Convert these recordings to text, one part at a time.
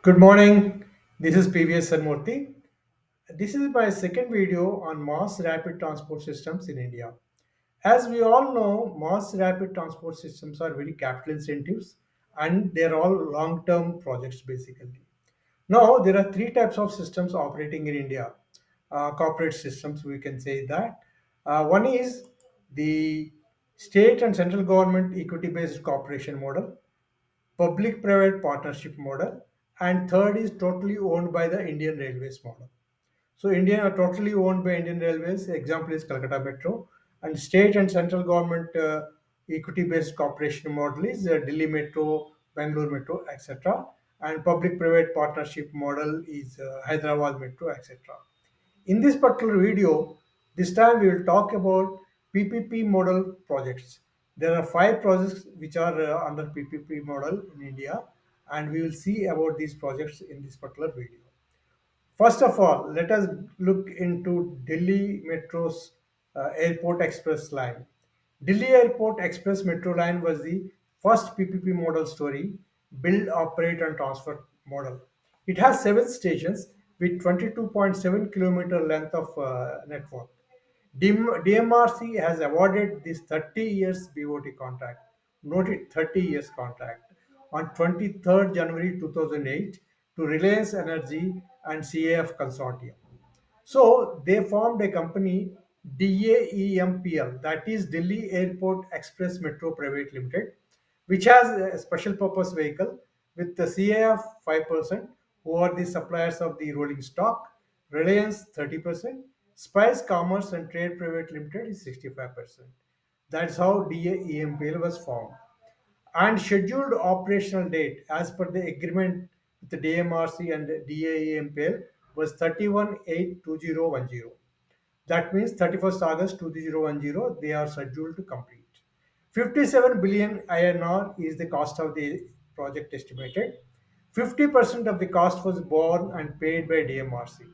Good morning. This is PVS Sanmurthy. This is my second video on mass rapid transport systems in India. As we all know, mass rapid transport systems are very capital incentives and they're all long term projects basically. Now, there are three types of systems operating in India. Corporate systems, we can say that. One is the state and central government equity based cooperation model, public private partnership model, and third is totally owned by the Indian Railways model. So Indian are totally owned by Indian Railways. Example is Calcutta Metro, and state and central government equity-based cooperation model is Delhi Metro, Bangalore Metro, etc. And public-private partnership model is Hyderabad Metro, etc. In this particular video, this time we will talk about PPP model projects. There are five projects which are under PPP model in India, and we will see about these projects in this particular video. First of all, let us look into Delhi Metro's Airport Express line. Delhi Airport Express Metro line was the first PPP model story, build, operate, and transfer model. It has seven stations with 22.7 kilometer length of network. DMRC has awarded this 30 years BOT contract, noted 30 years contract, on 23rd January 2008 to Reliance Energy and CAF Consortium. So they formed a company DAEMPL, that is Delhi Airport Express Metro Private Limited, which has a special purpose vehicle with the CAF 5%, who are the suppliers of the rolling stock, Reliance 30%, Spice Commerce and Trade Private Limited is 65%. That's how DAEMPL was formed. And scheduled operational date as per the agreement with the DMRC and DAEMPL was 31/8/2010. That means 31st August 2010 they are scheduled to complete. 57 billion INR is the cost of the project estimated. 50% of the cost was borne and paid by DMRC,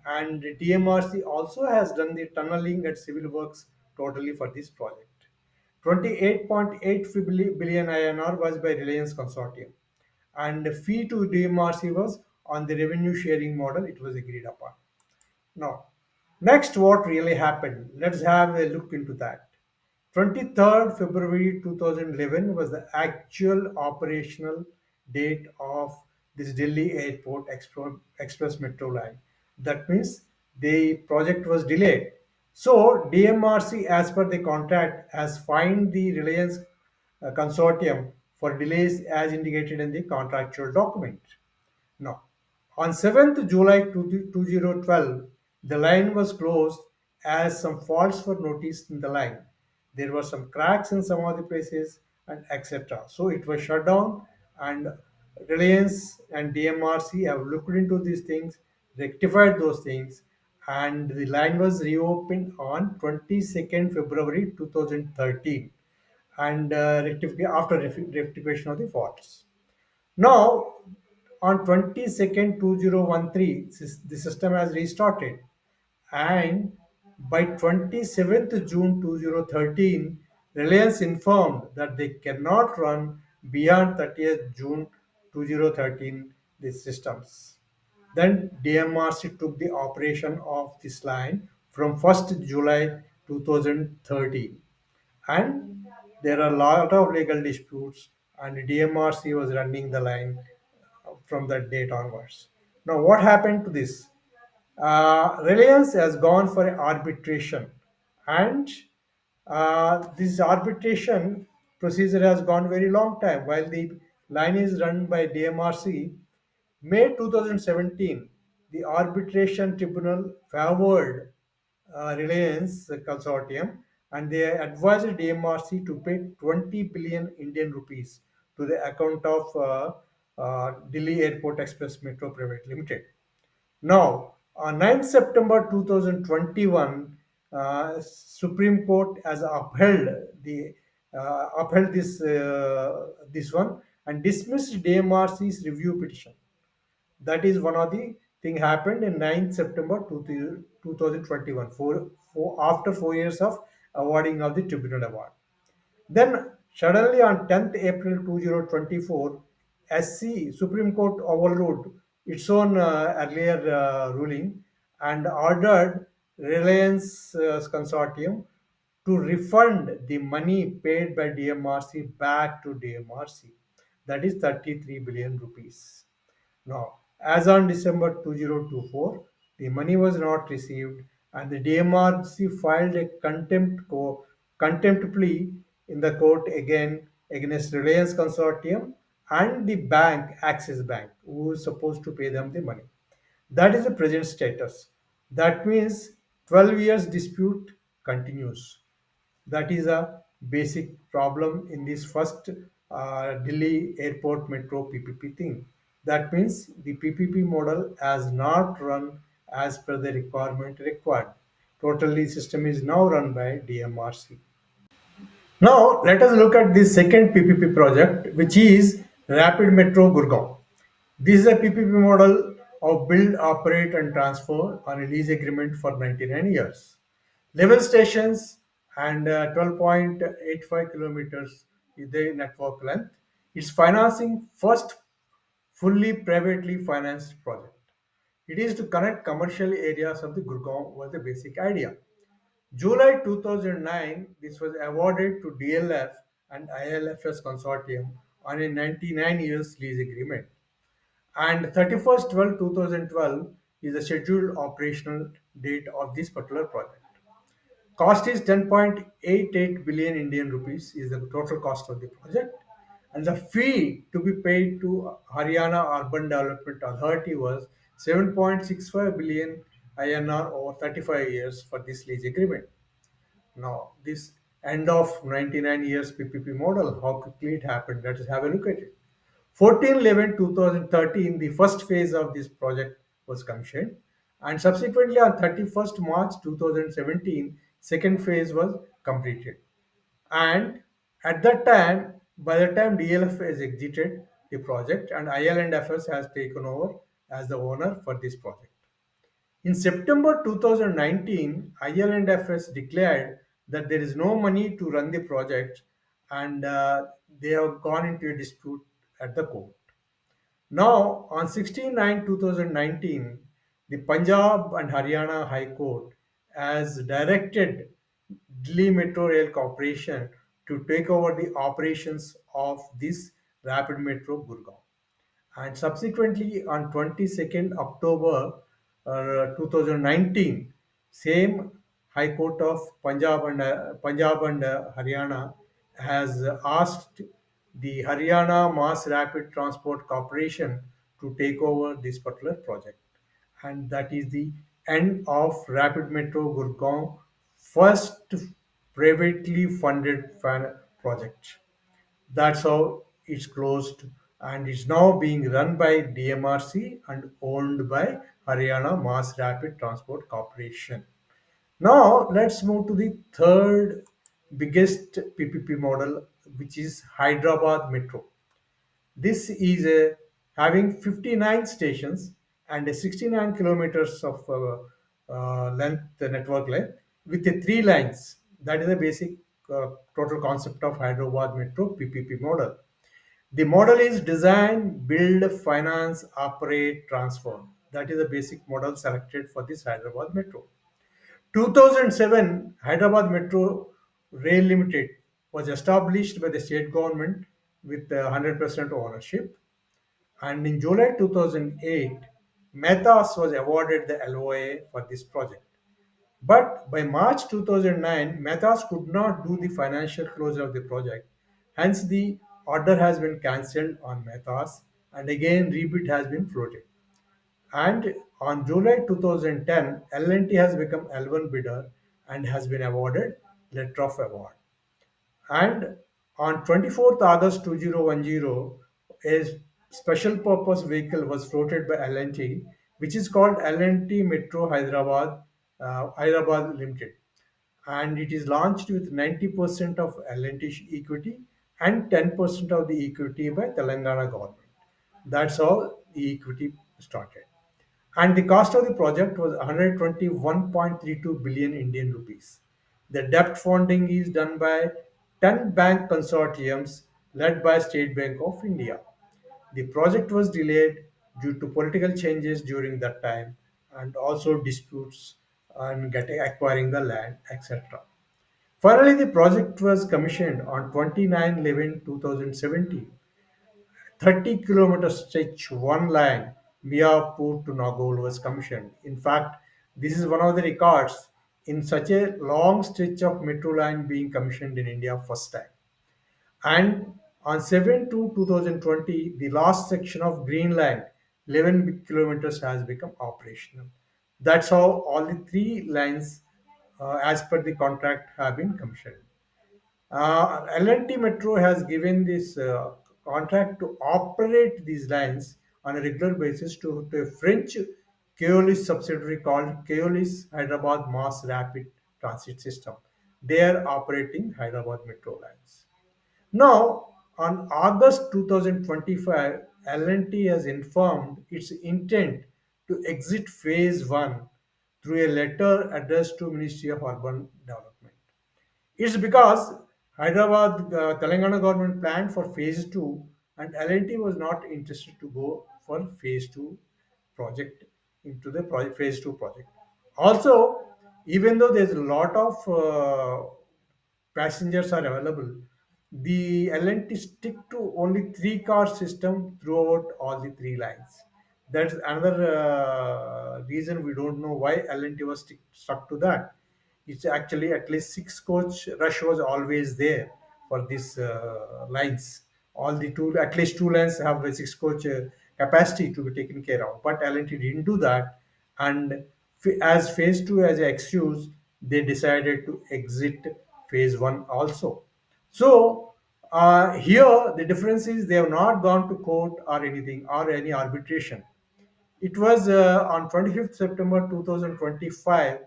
and DMRC also has done the tunneling and civil works totally for this project. 28.8 billion INR was by Reliance Consortium, and the fee to DMRC was on the revenue sharing model it was agreed upon. Now, next, what really happened? Let's have a look into that. 23rd February 2011 was the actual operational date of this Delhi Airport Express Metro line. That means the project was delayed. So, DMRC, as per the contract, has fined the Reliance consortium for delays as indicated in the contractual document. Now, on 7th July 2012, the line was closed as some faults were noticed in the line. There were some cracks in some of the places and etc. So it was shut down, and Reliance and DMRC have looked into these things, rectified those things, and the line was reopened on 22nd February 2013 and after rectification of the faults. Now, on 22nd 2013, the system has restarted, and by 27th June 2013, Reliance informed that they cannot run beyond 30th June 2013 these systems. Then DMRC took the operation of this line from 1st July 2013, and there are a lot of legal disputes, and DMRC was running the line from that date onwards. Now, what happened to this? Reliance has gone for arbitration, and this arbitration procedure has gone very long time. While the line is run by DMRC, May 2017, the arbitration tribunal favored Reliance consortium, and they advised DMRC to pay 20 billion Indian rupees to the account of Delhi Airport Express Metro Private Limited. Now, on 9th September 2021, Supreme Court has upheld this one and dismissed DMRC's review petition. That is one of the thing happened in 9th September 2021, after 4 years of awarding of the tribunal award. Then suddenly on 10th April 2024, SC Supreme Court overruled its own earlier ruling and ordered Reliance consortium to refund the money paid by DMRC back to DMRC. That is 33 billion rupees. Now, as on December 2024, the money was not received and the DMRC filed a contempt plea in the court again against Reliance Consortium and the bank, Axis Bank, who is supposed to pay them the money. That is the present status. That means 12 years dispute continues. That is a basic problem in this first Delhi Airport Metro PPP thing. That means the PPP model has not run as per the requirement required. Totally system is now run by DMRC. Now let us look at the second PPP project, which is Rapid Metro Gurgaon. This is a PPP model of build, operate, and transfer on a lease agreement for 99 years. Level stations and 12.85 kilometers is the network length. It's financing first fully privately financed project. It is to connect commercial areas of the Gurgaon was the basic idea. July 2009, this was awarded to DLF and ILFS consortium on a 99 years lease agreement. And 31st 12 2012 is the scheduled operational date of this particular project. Cost is 10.88 billion Indian rupees is the total cost of the project. And the fee to be paid to Haryana Urban Development Authority was 7.65 billion INR over 35 years for this lease agreement. Now, this end of 99 years PPP model, how quickly it happened, let us have a look at it. 14/11/2013, the first phase of this project was commissioned, and subsequently on 31st March 2017, second phase was completed. And at that time, by the time DLF has exited the project and IL&FS has taken over as the owner for this project. In September 2019, IL&FS declared that there is no money to run the project and they have gone into a dispute at the court. Now, on 16/9/2019, the Punjab and Haryana High Court has directed Delhi Metro Rail Corporation to take over the operations of this Rapid Metro Gurgaon. And subsequently, on 22nd October 2019, same High Court of Punjab and Haryana has asked the Haryana Mass Rapid Transport Corporation to take over this particular project. And that is the end of Rapid Metro Gurgaon, first privately funded project. That's how it's closed and it's now being run by DMRC and owned by Haryana Mass Rapid Transport Corporation. Now let's move to the third biggest PPP model, which is Hyderabad Metro. This is having 59 stations and a 69 kilometers of length, network length, with the three lines. That is the basic total concept of Hyderabad Metro PPP model. The model is design, build, finance, operate, transfer. That is the basic model selected for this Hyderabad Metro. 2007, Hyderabad Metro Rail Limited was established by the state government with 100% ownership. And in July 2008, Metas was awarded the LOA for this project. But by March 2009, Metas could not do the financial closure of the project. Hence, the order has been cancelled on Metas and again rebid has been floated. And on July 2010, L&T has become L1 bidder and has been awarded letter of award. And on 24th August 2010, a special purpose vehicle was floated by L&T, which is called L&T Metro Hyderabad Limited. And it is launched with 90% of L&T equity and 10% of the equity by Telangana government. That's how the equity started. And the cost of the project was 121.32 billion Indian rupees. The debt funding is done by 10 bank consortiums led by State Bank of India. The project was delayed due to political changes during that time and also disputes on getting acquiring the land, etc. Finally, the project was commissioned on 29/11/2017. 30-kilometer stretch, one line, Miapur to Nagol was commissioned. In fact, this is one of the records in such a long stretch of metro line being commissioned in India first time. And on 7/2/2020, the last section of Green Line, 11 kilometers, has become operational. That's how all the three lines, as per the contract, have been commissioned. L&T Metro has given this contract to operate these lines on a regular basis to a French Keolis subsidiary called Keolis Hyderabad Mass Rapid Transit System. They are operating Hyderabad Metro lines. Now, on August 2025, L&T has informed its intent to exit Phase 1 through a letter addressed to Ministry of Urban Development. It's because Hyderabad, Telangana government planned for phase two, and L&T was not interested to go for phase two project into the phase two project. Also, even though there's a lot of passengers are available, the L&T stick to only three-car system throughout all the three lines. That's another reason we don't know why L&T was stuck to that. It's actually at least six coach rush was always there for these lines. All the two, at least two lines have a six coach capacity to be taken care of. But L&T didn't do that, and as phase two as an excuse, they decided to exit phase one also. So here the difference is they have not gone to court or anything or any arbitration. It was on 25th September 2025,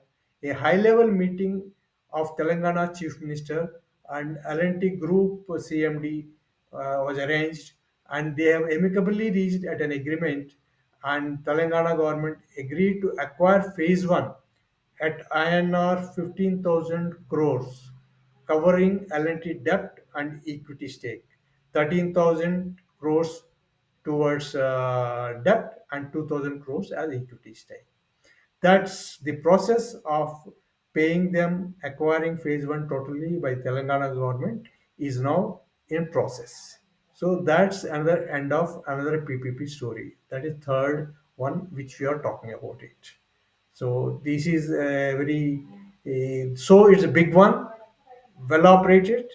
a high-level meeting of Telangana Chief Minister and L&T Group CMD was arranged, and they have amicably reached at an agreement, and Telangana government agreed to acquire phase 1 at INR 15,000 crores, covering L&T debt and equity stake. 13,000 crores towards debt and 2,000 crores as equity stake. That's the process of paying them, acquiring phase one totally by Telangana government is now in process. So that's another end of another PPP story. That is third one which we are talking about it. So this is a very so it's a big one, well operated,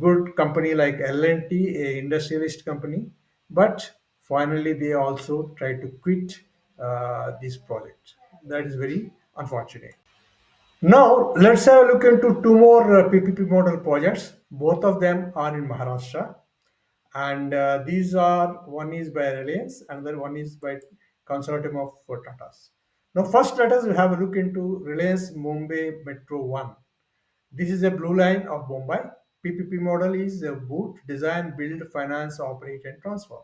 good company like L&T, a industrialist company, but finally they also try to quit this project. That is very unfortunate. Now let's have a look into two more PPP model projects. Both of them are in Maharashtra, and these are one is by Reliance, another one is by consortium of Tatas. Now, first let us have a look into Reliance Mumbai Metro One. This is a blue line of Mumbai. PPP model is a boot, design, build, finance, operate, and transfer.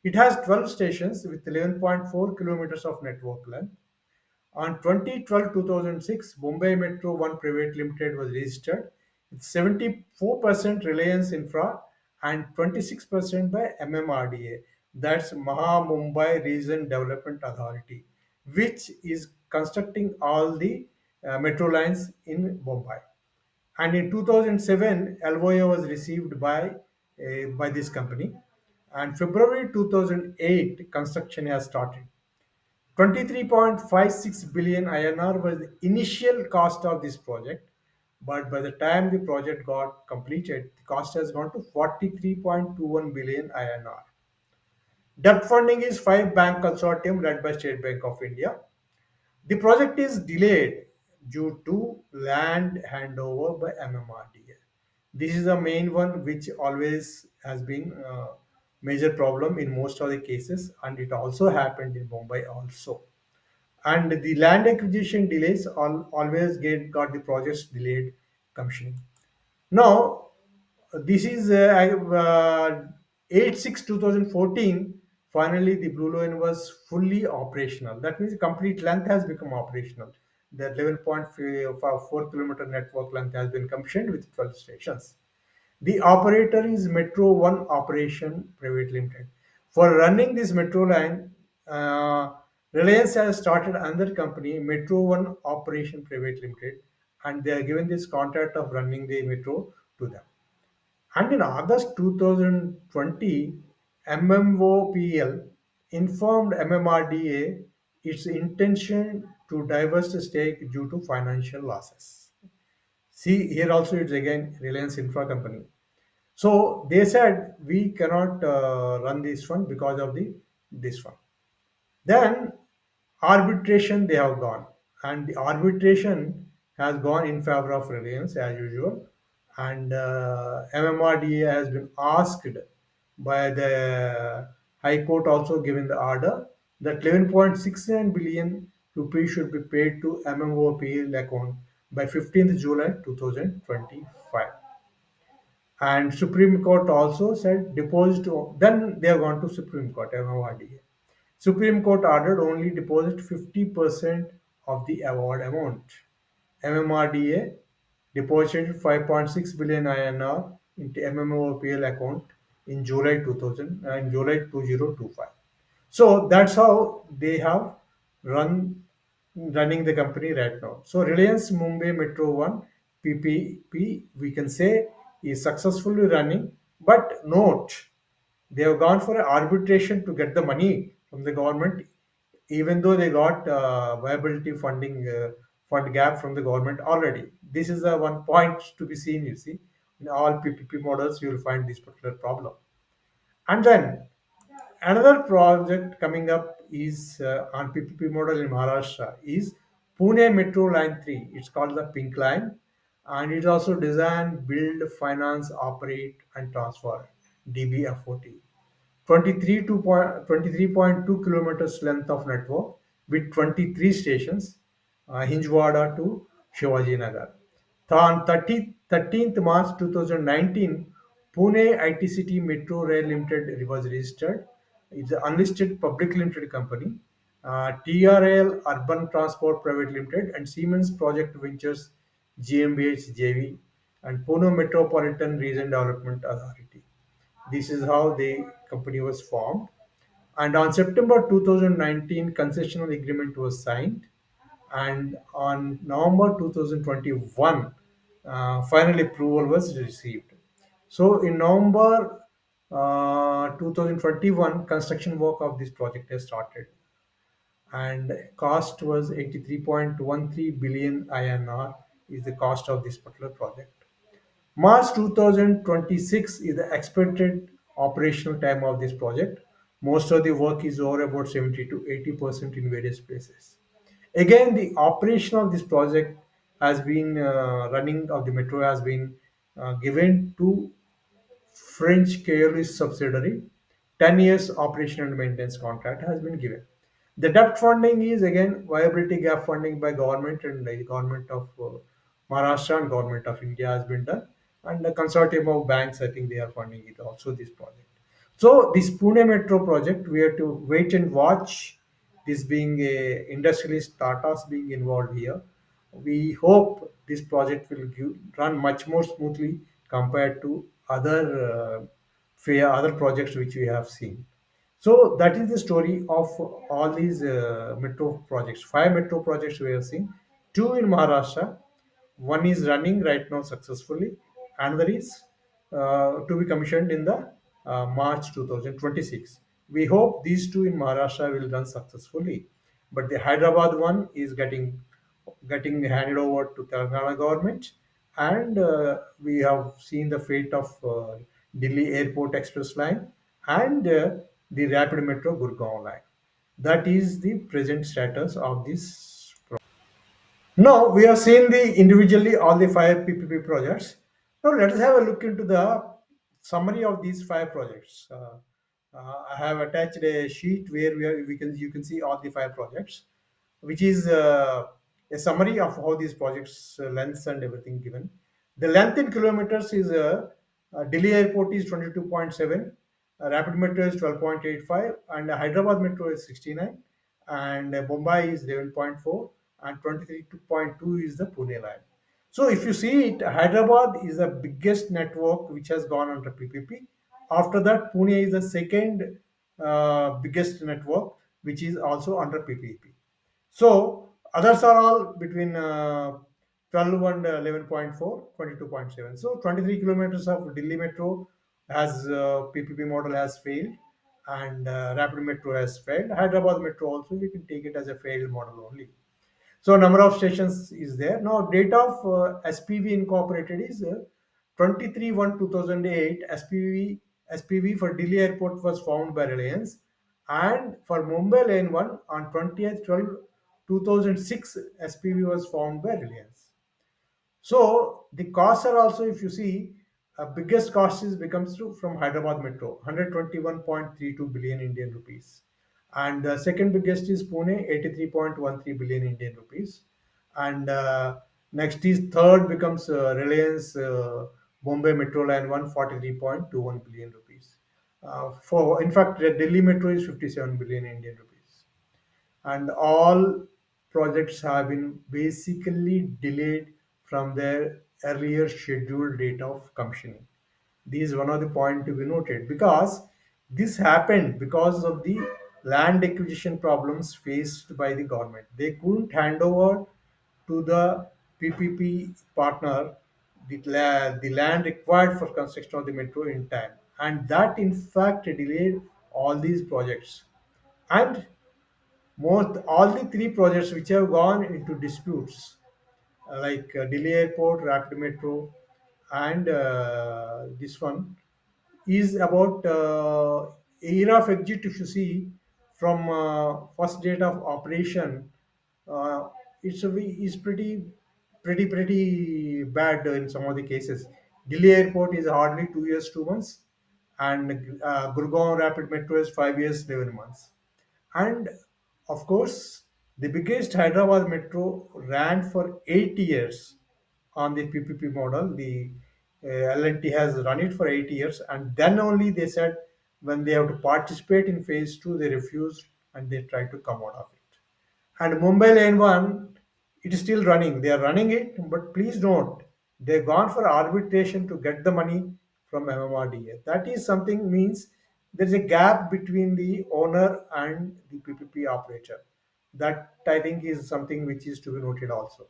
It has 12 stations with 11.4 kilometers of network length. On 2012-2006, Mumbai Metro 1 Private Limited was registered with 74% Reliance Infra and 26% by MMRDA. That's Maha Mumbai Region Development Authority, which is constructing all the metro lines in Mumbai. And in 2007, LOA was received by this company. And February 2008, construction has started. 23.56 billion INR was the initial cost of this project, but by the time the project got completed, the cost has gone to 43.21 billion INR. Debt funding is five bank consortium led by State Bank of India. The project is delayed due to land handover by MMRDA. This is the main one which always has been a major problem in most of the cases, and it also happened in Mumbai also. And the land acquisition delays always got the projects delayed commissioning. Now, this is 8/6/2014. Finally, the blue line was fully operational. That means the complete length has become operational. The 11.4 kilometer network length has been commissioned with 12 stations. The operator is Metro One Operation Private Limited. For running this metro line, uh, Reliance has started another company, Metro One Operation Private Limited, and they are given this contract of running the metro to them. And in August 2020, MMOPL informed MMRDA its intention to divest the stake due to financial losses. See, here also it's again Reliance Infra Company. So they said we cannot run this one because of the this one. Then arbitration they have gone, and the arbitration has gone in favor of Reliance as usual, and MMRDA has been asked by the High Court also given the order that 11.69 billion rupees should be paid to MMOPL account by 15th July 2025. And Supreme Court also said deposit. Then they have gone to Supreme Court, MMRDA. Supreme Court ordered only deposit 50% of the award amount. MMRDA deposited 5.6 billion INR into MMOPL account in July 2000 in July 2025. So that's how they have run running the company right now. So Reliance Mumbai Metro One PPP we can say is successfully running, but note they have gone for an arbitration to get the money from the government, even though they got viability funding fund gap from the government already. This is a one point to be seen. You see, in all PPP models, you will find this particular problem. And then another project coming up is on PPP model in Maharashtra is Pune Metro Line 3. It's called the Pink Line, and it's also design, build, finance, operate, and transfer DBFOT. 23.2 kilometers length of network with 23 stations, Hinjwada to Shivaji Nagar. On 13th March 2019, Pune IT City Metro Rail Limited was registered. It's an unlisted public limited company. TRL Urban Transport Private Limited and Siemens Project Ventures GmbH JV and Pune Metropolitan Region Development Authority. This is how the company was formed. And on September 2019, concessional agreement was signed. And on November 2021, final approval was received. So in November 2021, construction work of this project has started, and cost was 83.13 billion INR is the cost of this particular project. March 2026 is the expected operational time of this project. Most of the work is over about 70 to 80% in various places. Again, the operation of this project has been running of the metro has been given to French Keolis subsidiary. 10 years operation and maintenance contract has been given. The debt funding is again viability gap funding by government, and the government of Maharashtra and government of India has been done. And the consortium of banks, I think they are funding it also this project. So this Pune Metro project, we have to wait and watch this being a industrialist Tata's being involved here. We hope this project will run much more smoothly compared to other projects which we have seen. So that is the story of all these metro projects. Five metro projects we have seen. Two in Maharashtra, one is running right now successfully, another is to be commissioned in the March 2026. We hope these two in Maharashtra will run successfully, but the Hyderabad one is getting handed over to Telangana government, and we have seen the fate of Delhi Airport Express line and the Rapid Metro Gurgaon line. That is the present status of this. Now we have seen the individually all the five PPP projects. Now let us have a look into the summary of these five projects. I have attached a sheet where we can you can see all the five projects, which is a summary of how these projects lengths and everything given. The length in kilometers is Delhi Airport is 22.7, Rapid Metro is 12.85, and Hyderabad Metro is 69, and Mumbai is 11.4, and 23.2 is the Pune line. So if you see it, Hyderabad is the biggest network which has gone under PPP. After that, Pune is the second biggest network, which is also under PPP. So others are all between 12 and 11.4, 22.7. So 23 kilometers of Delhi Metro has PPP model has failed, and Rapid Metro has failed. Hyderabad Metro also we can take it as a failed model only. So number of stations is there. Now date of SPV incorporated is 23/1/2008. SPV for Delhi Airport was found by Reliance, and for Mumbai Lane 1 on 20th 12/2006 SPV was found by Reliance. So the costs are also, if you see, biggest cost is becomes through from Hyderabad Metro, 121.32 billion Indian rupees, and second biggest is Pune, 83.13 billion Indian rupees, and next is third becomes Reliance Bombay Metro Line 143.21 billion rupees. For in fact, Delhi Metro is 57 billion Indian rupees, and all projects have been basically delayed from their earlier scheduled date of commissioning. This is one of the point to be noted, because this happened because of the land acquisition problems faced by the government. They couldn't hand over to the PPP partner the land required for construction of the metro in time, and that in fact delayed all these projects. And most all the three projects which have gone into disputes, like Delhi Airport, Rapid Metro, and this one is about era of exit. If you see from first date of operation, uh, is pretty bad in some of the cases. Delhi Airport is hardly 2 years 2 months, and Gurgaon Rapid Metro is 5 years 11 months. And of course, the biggest Hyderabad Metro ran for 8 years on the PPP model. The L&T has run it for 8 years, and then only they said when they have to participate in phase two, they refused and they tried to come out of it. And Mumbai Lane 1, it is still running. They are running it, but please note, they've gone for arbitration to get the money from MMRDA. That is something means there is a gap between the owner and the PPP operator. That I think is something which is to be noted also.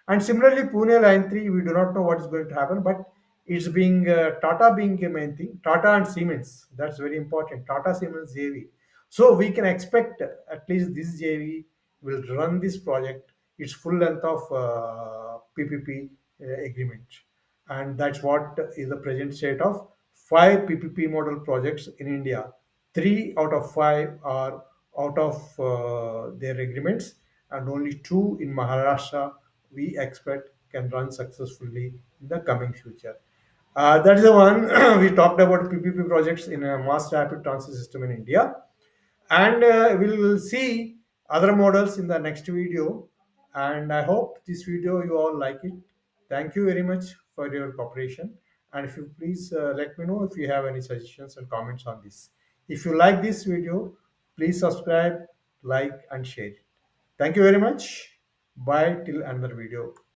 And similarly, Pune Line 3, we do not know what is going to happen, but it's being Tata being a main thing. Tata and Siemens, that's very important. Tata-Siemens JV. So we can expect at least this JV will run this project its full length of PPP agreement. And that's what is the present state of five PPP model projects in India. Three out of five are out of their agreements, and only two in Maharashtra we expect can run successfully in the coming future. That is the one we talked about PPP projects in a mass rapid transit system in India, and we'll see other models in the next video. And I hope this video you all like it. Thank you very much for your cooperation, and if you please let me know if you have any suggestions and comments on this. If you like this video, please subscribe, like, and share it. Thank you very much. Bye till another video.